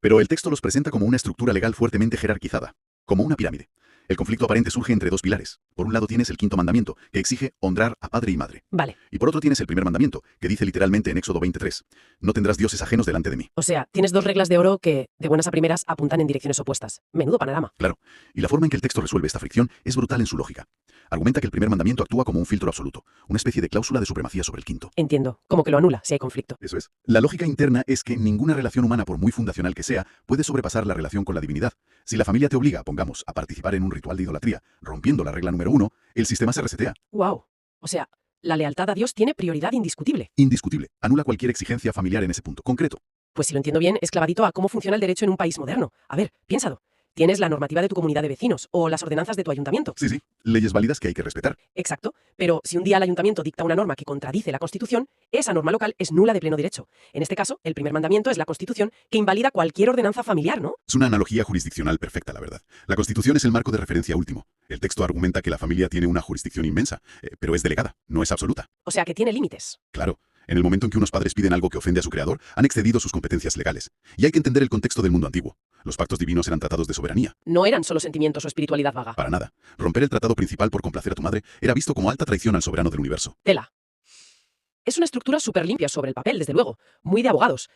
Pero el texto los presenta como una estructura legal fuertemente jerarquizada, como una pirámide. El conflicto aparente surge entre dos pilares. Por un lado tienes el quinto mandamiento, que exige honrar a padre y madre. Vale. Y por otro tienes el primer mandamiento, que dice literalmente en Éxodo 23, no tendrás dioses ajenos delante de mí. O sea, tienes dos reglas de oro que, de buenas a primeras, apuntan en direcciones opuestas. Menudo panorama. Claro, y la forma en que el texto resuelve esta fricción es brutal en su lógica. Argumenta que el primer mandamiento actúa como un filtro absoluto, una especie de cláusula de supremacía sobre el quinto. Entiendo, como que lo anula si hay conflicto. Eso es. La lógica interna es que ninguna relación humana, por muy fundacional que sea, puede sobrepasar la relación con la divinidad. Si la familia te obliga, pongamos, a participar en un ritual de idolatría, rompiendo la regla número 1, el sistema se resetea. ¡Wow! O sea, la lealtad a Dios tiene prioridad indiscutible. Indiscutible. Anula cualquier exigencia familiar en ese punto concreto. Pues si lo entiendo bien, es clavadito a cómo funciona el derecho en un país moderno. A ver, piénsalo. Tienes la normativa de tu comunidad de vecinos o las ordenanzas de tu ayuntamiento. Sí, leyes válidas que hay que respetar. Exacto, pero si un día el ayuntamiento dicta una norma que contradice la Constitución, esa norma local es nula de pleno derecho. En este caso, el primer mandamiento es la Constitución que invalida cualquier ordenanza familiar, ¿no? Es una analogía jurisdiccional perfecta, la verdad. La Constitución es el marco de referencia último. El texto argumenta que la familia tiene una jurisdicción inmensa, pero es delegada, no es absoluta. O sea que tiene límites. Claro. En el momento en que unos padres piden algo que ofende a su creador, han excedido sus competencias legales. Y hay que entender el contexto del mundo antiguo. Los pactos divinos eran tratados de soberanía. No eran solo sentimientos o espiritualidad vaga. Para nada. Romper el tratado principal por complacer a tu madre era visto como alta traición al soberano del universo. Tela. Es una estructura súper limpia sobre el papel, desde luego. Muy de abogados.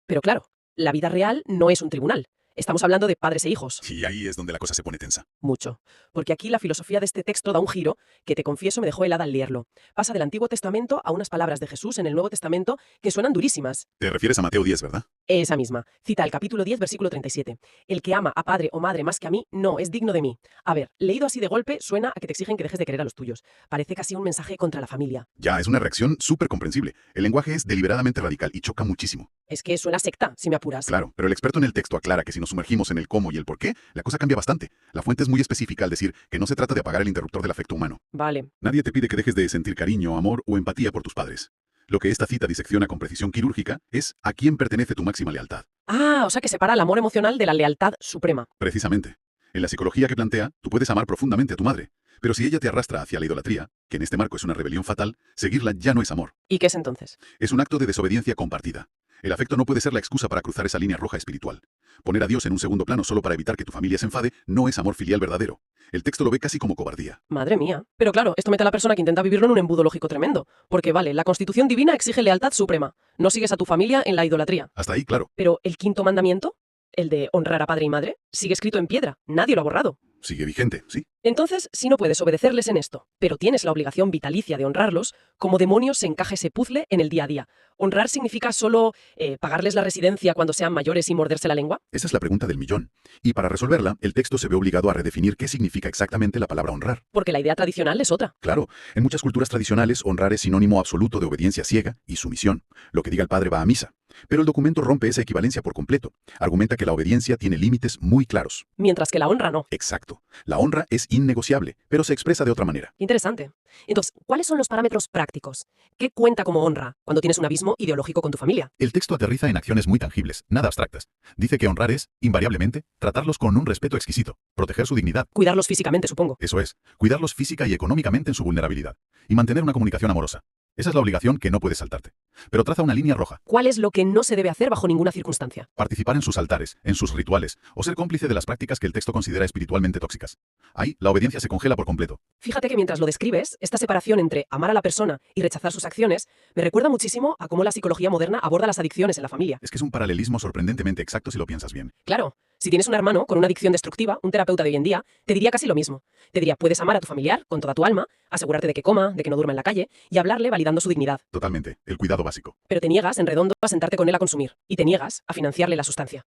Pero claro, la vida real no es un tribunal. Estamos hablando de padres e hijos. Y ahí es donde la cosa se pone tensa. Mucho. Porque aquí la filosofía de este texto da un giro que, te confieso, me dejó helada al leerlo. Pasa del Antiguo Testamento a unas palabras de Jesús en el Nuevo Testamento que suenan durísimas. Te refieres a Mateo 10, ¿verdad? Esa misma. Cita el capítulo 10, versículo 37. El que ama a padre o madre más que a mí, no es digno de mí. A ver, leído así de golpe, suena a que te exigen que dejes de querer a los tuyos. Parece casi un mensaje contra la familia. Ya, es una reacción súper comprensible. El lenguaje es deliberadamente radical y choca muchísimo. Es que suena secta, si me apuras. Claro, pero el experto en el texto aclara que si nos sumergimos en el cómo y el por qué, la cosa cambia bastante. La fuente es muy específica al decir que no se trata de apagar el interruptor del afecto humano. Vale. Nadie te pide que dejes de sentir cariño, amor o empatía por tus padres. Lo que esta cita disecciona con precisión quirúrgica es a quién pertenece tu máxima lealtad. Ah, o sea que separa el amor emocional de la lealtad suprema. Precisamente. En la psicología que plantea, tú puedes amar profundamente a tu madre, pero si ella te arrastra hacia la idolatría, que en este marco es una rebelión fatal, seguirla ya no es amor. ¿Y qué es entonces? Es un acto de desobediencia compartida. El afecto no puede ser la excusa para cruzar esa línea roja espiritual. Poner a Dios en un segundo plano solo para evitar que tu familia se enfade no es amor filial verdadero. El texto lo ve casi como cobardía. Madre mía. Pero claro, esto mete a la persona que intenta vivirlo en un embudo lógico tremendo. Porque vale, la Constitución divina exige lealtad suprema. No sigues a tu familia en la idolatría. Hasta ahí, claro. Pero el quinto mandamiento, el de honrar a padre y madre, sigue escrito en piedra. Nadie lo ha borrado. Sigue vigente, sí. Entonces, si no puedes obedecerles en esto, pero tienes la obligación vitalicia de honrarlos, ¿cómo demonios se encaja ese puzzle en el día a día? ¿Honrar significa solo pagarles la residencia cuando sean mayores y morderse la lengua? Esa es la pregunta del millón. Y para resolverla, el texto se ve obligado a redefinir qué significa exactamente la palabra honrar. Porque la idea tradicional es otra. Claro, en muchas culturas tradicionales, honrar es sinónimo absoluto de obediencia ciega y sumisión. Lo que diga el padre va a misa. Pero el documento rompe esa equivalencia por completo. Argumenta que la obediencia tiene límites muy claros. Mientras que la honra no. Exacto. La honra es innegociable, pero se expresa de otra manera. Interesante. Entonces, ¿cuáles son los parámetros prácticos? ¿Qué cuenta como honra cuando tienes un abismo ideológico con tu familia? El texto aterriza en acciones muy tangibles, nada abstractas. Dice que honrar es, invariablemente, tratarlos con un respeto exquisito, proteger su dignidad. Cuidarlos físicamente, supongo. Eso es, cuidarlos física y económicamente en su vulnerabilidad. Y mantener una comunicación amorosa. Esa es la obligación que no puedes saltarte. Pero traza una línea roja. ¿Cuál es lo que no se debe hacer bajo ninguna circunstancia? Participar en sus altares, en sus rituales, o ser cómplice de las prácticas que el texto considera espiritualmente tóxicas. Ahí, la obediencia se congela por completo. Fíjate que mientras lo describes, esta separación entre amar a la persona y rechazar sus acciones me recuerda muchísimo a cómo la psicología moderna aborda las adicciones en la familia. Es que es un paralelismo sorprendentemente exacto si lo piensas bien. Claro, si tienes un hermano con una adicción destructiva, un terapeuta de hoy en día te diría casi lo mismo. Te diría, puedes amar a tu familiar con toda tu alma, asegurarte de que coma, de que no duerma en la calle y hablarle validando su dignidad. Totalmente, el cuidado básico. Pero te niegas en redondo a sentarte con él a consumir y te niegas a financiarle la sustancia.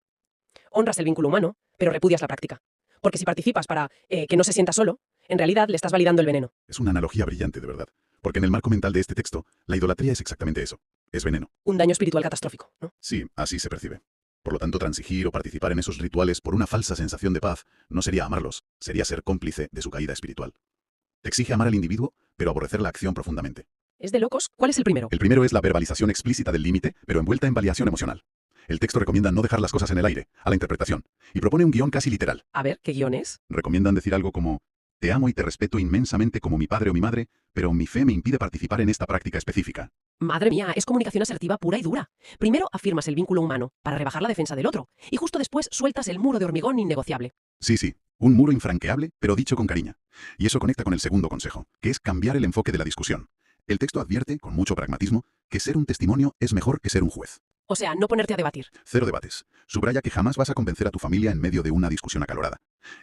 Honras el vínculo humano, pero repudias la práctica. Porque si participas para que no se sienta solo, en realidad le estás validando el veneno. Es una analogía brillante, de verdad. Porque en el marco mental de este texto, la idolatría es exactamente eso. Es veneno. Un daño espiritual catastrófico, ¿no? Sí, así se percibe. Por lo tanto, transigir o participar en esos rituales por una falsa sensación de paz no sería amarlos, sería ser cómplice de su caída espiritual. Te exige amar al individuo, pero aborrecer la acción profundamente. ¿Es de locos? ¿Cuál es el primero? El primero es la verbalización explícita del límite, pero envuelta en validación emocional. El texto recomienda no dejar las cosas en el aire, a la interpretación, y propone un guión casi literal. A ver, ¿qué guión es? Recomiendan decir algo como: te amo y te respeto inmensamente como mi padre o mi madre, pero mi fe me impide participar en esta práctica específica. Madre mía, es comunicación asertiva pura y dura. Primero afirmas el vínculo humano para rebajar la defensa del otro, y justo después sueltas el muro de hormigón innegociable. Sí, un muro infranqueable, pero dicho con cariño. Y eso conecta con el segundo consejo, que es cambiar el enfoque de la discusión. El texto advierte, con mucho pragmatismo, que ser un testimonio es mejor que ser un juez. O sea, no ponerte a debatir. Cero debates. Subraya que jamás vas a convencer a tu familia en medio de una discusión acalorada.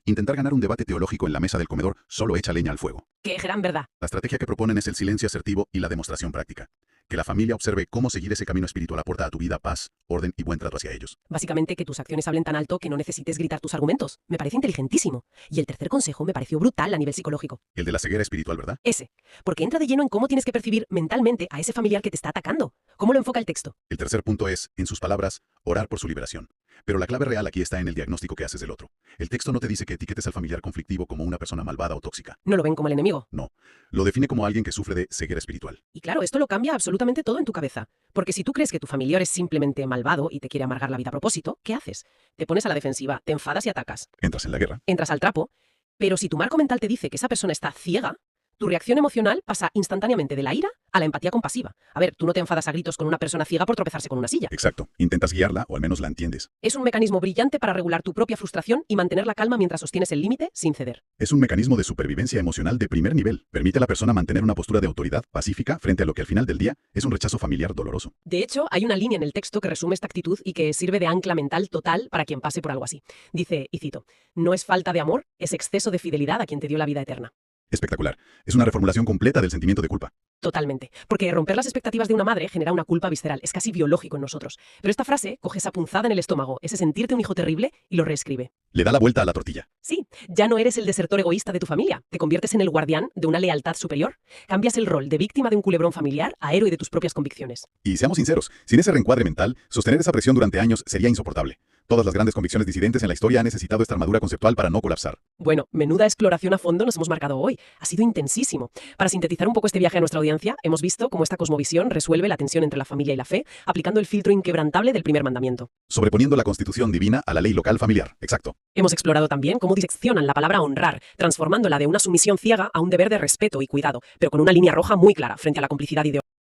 Intentar ganar un debate teológico en la mesa del comedor solo echa leña al fuego. Que gran verdad. La estrategia que proponen es el silencio asertivo y la demostración práctica. Que la familia observe cómo seguir ese camino espiritual aporta a tu vida paz, orden y buen trato hacia ellos. Básicamente que tus acciones hablen tan alto que no necesites gritar tus argumentos. Me parece inteligentísimo. Y el tercer consejo me pareció brutal a nivel psicológico. El de la ceguera espiritual, ¿verdad? Ese. Porque entra de lleno en cómo tienes que percibir mentalmente a ese familiar que te está atacando. ¿Cómo lo enfoca el texto? El tercer punto es, en sus palabras, orar por su liberación. Pero la clave real aquí está en el diagnóstico que haces del otro. El texto no te dice que etiquetes al familiar conflictivo como una persona malvada o tóxica. No lo ven como el enemigo. No. Lo define como alguien que sufre de ceguera espiritual. Y claro, esto lo cambia absolutamente todo en tu cabeza. Porque si tú crees que tu familiar es simplemente malvado y te quiere amargar la vida a propósito, ¿qué haces? Te pones a la defensiva, te enfadas y atacas. Entras en la guerra. Entras al trapo. Pero si tu marco mental te dice que esa persona está ciega, tu reacción emocional pasa instantáneamente de la ira a la empatía compasiva. A ver, tú no te enfadas a gritos con una persona ciega por tropezarse con una silla. Exacto. Intentas guiarla o al menos la entiendes. Es un mecanismo brillante para regular tu propia frustración y mantener la calma mientras sostienes el límite sin ceder. Es un mecanismo de supervivencia emocional de primer nivel. Permite a la persona mantener una postura de autoridad pacífica frente a lo que al final del día es un rechazo familiar doloroso. De hecho, hay una línea en el texto que resume esta actitud y que sirve de ancla mental total para quien pase por algo así. Dice, y cito, no es falta de amor, es exceso de fidelidad a quien te dio la vida eterna. Espectacular. Es una reformulación completa del sentimiento de culpa. Totalmente. Porque romper las expectativas de una madre genera una culpa visceral. Es casi biológico en nosotros. Pero esta frase coge esa punzada en el estómago, ese sentirte un hijo terrible, y lo reescribe. Le da la vuelta a la tortilla. Sí, ya no eres el desertor egoísta de tu familia. Te conviertes en el guardián de una lealtad superior. Cambias el rol de víctima de un culebrón familiar a héroe de tus propias convicciones. Y seamos sinceros, sin ese reencuadre mental, sostener esa presión durante años sería insoportable. Todas las grandes convicciones disidentes en la historia han necesitado esta armadura conceptual para no colapsar. Bueno, menuda exploración a fondo nos hemos marcado hoy. Ha sido intensísimo. Para sintetizar un poco este viaje a nuestra audiencia, hemos visto cómo esta cosmovisión resuelve la tensión entre la familia y la fe, aplicando el filtro inquebrantable del primer mandamiento. Sobreponiendo la constitución divina a la ley local familiar. Exacto. Hemos explorado también cómo diseccionan la palabra honrar, transformándola de una sumisión ciega a un deber de respeto y cuidado, pero con una línea roja muy clara frente a la complicidad ideológica.